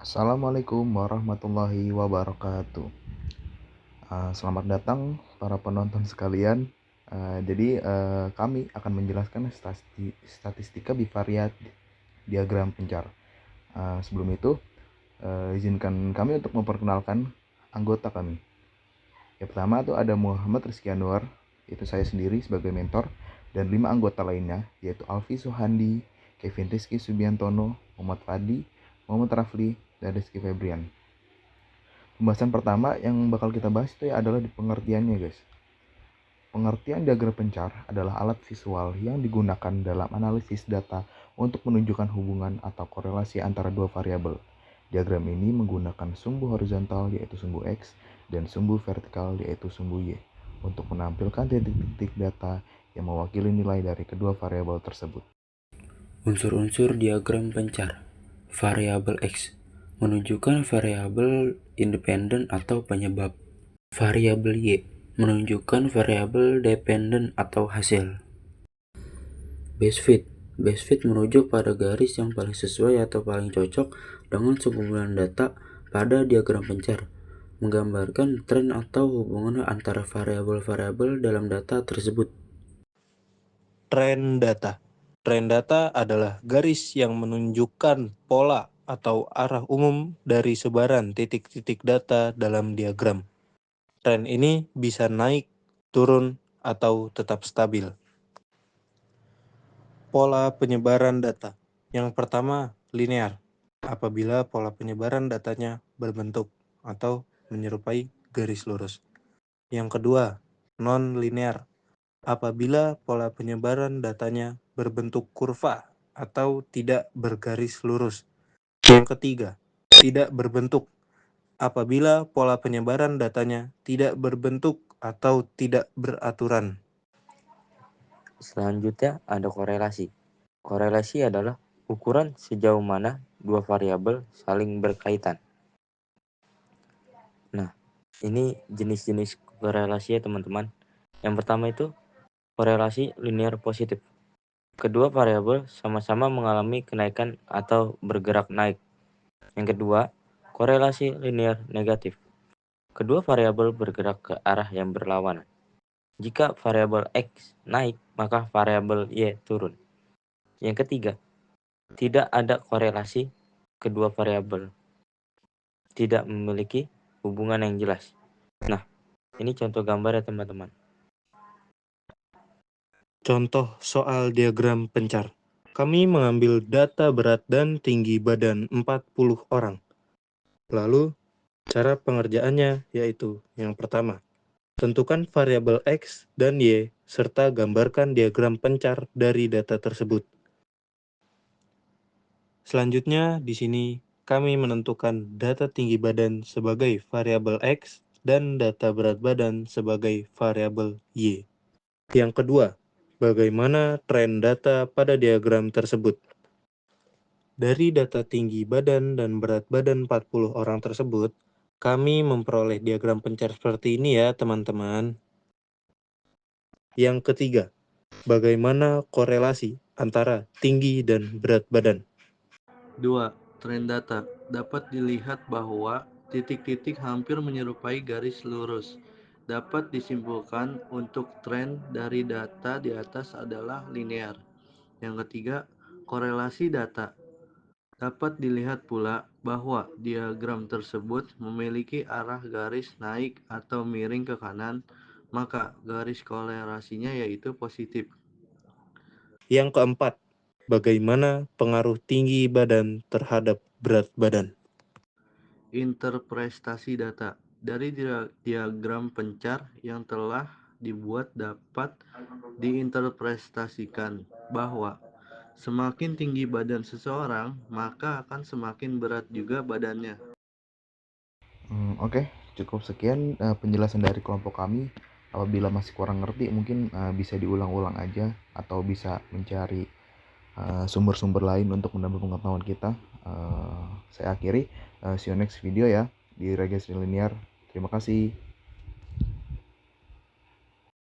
Assalamualaikum warahmatullahi wabarakatuh. Selamat datang para penonton sekalian. Kami akan menjelaskan statistika bivariat diagram pencar. Sebelum itu, izinkan kami untuk memperkenalkan anggota kami. Yang pertama itu ada Muhammad Rizky Anwar, itu saya sendiri sebagai mentor, dan 5 anggota lainnya, yaitu Alfi Suhandi, Kevin Rizky Subiantono, Muhammad Fadi, Muhammad Rafli, dan Rizky Febrian. Pembahasan pertama yang bakal kita bahas itu adalah di pengertiannya, guys. Pengertian diagram pencar adalah alat visual yang digunakan dalam analisis data untuk menunjukkan hubungan atau korelasi antara dua variabel. Diagram ini menggunakan sumbu horizontal yaitu sumbu X dan sumbu vertikal yaitu sumbu Y untuk menampilkan titik-titik data yang mewakili nilai dari kedua variabel tersebut. Unsur-unsur diagram pencar. Variabel X menunjukkan variabel independen atau penyebab. Variabel Y menunjukkan variabel dependen atau hasil. Base fit merujuk pada garis yang paling sesuai atau paling cocok dengan sekumpulan data pada diagram pencar, menggambarkan tren atau hubungan antara variabel-variabel dalam data tersebut. Tren data. Tren data adalah garis yang menunjukkan pola atau arah umum dari sebaran titik-titik data dalam diagram. Tren ini bisa naik, turun, atau tetap stabil. Pola penyebaran data. Yang pertama, linear. Apabila pola penyebaran datanya berbentuk atau menyerupai garis lurus. Yang kedua, non-linear. Apabila pola penyebaran datanya berbentuk kurva atau tidak bergaris lurus. Yang ketiga, tidak berbentuk. Apabila pola penyebaran datanya tidak berbentuk atau tidak beraturan. Selanjutnya ada korelasi. Korelasi adalah ukuran sejauh mana dua variabel saling berkaitan. Nah, ini jenis-jenis korelasi ya teman-teman. Yang pertama itu korelasi linear positif. Kedua variabel sama-sama mengalami kenaikan atau bergerak naik. Yang kedua, korelasi linear negatif. Kedua variabel bergerak ke arah yang berlawanan. Jika variabel X naik, maka variabel Y turun. Yang ketiga, tidak ada korelasi kedua variabel. Tidak memiliki hubungan yang jelas. Nah, ini contoh gambar ya teman-teman. Contoh soal diagram pencar. Kami mengambil data berat dan tinggi badan 40 orang. Lalu, cara pengerjaannya yaitu yang pertama, tentukan variabel X dan Y serta gambarkan diagram pencar dari data tersebut. Selanjutnya, di sini kami menentukan data tinggi badan sebagai variabel X dan data berat badan sebagai variabel Y. Yang kedua, bagaimana tren data pada diagram tersebut? Dari data tinggi badan dan berat badan 40 orang tersebut, kami memperoleh diagram pencar seperti ini ya teman-teman. Yang ketiga, bagaimana korelasi antara tinggi dan berat badan? 2. Tren data. Dapat dilihat bahwa titik-titik hampir menyerupai garis lurus. Dapat disimpulkan untuk tren dari data di atas adalah linear. Yang ketiga, korelasi data. Dapat dilihat pula bahwa diagram tersebut memiliki arah garis naik atau miring ke kanan, maka garis korelasinya yaitu positif. Yang keempat, bagaimana pengaruh tinggi badan terhadap berat badan? Interpretasi data dari diagram pencar yang telah dibuat dapat diinterpretasikan bahwa semakin tinggi badan seseorang, maka akan semakin berat juga badannya. Oke, cukup sekian penjelasan dari kelompok kami. Apabila masih kurang ngerti, mungkin bisa diulang-ulang aja atau bisa mencari sumber-sumber lain untuk menambah pengetahuan kita. Saya akhiri. See you next video ya di Registry Linear. Terima kasih.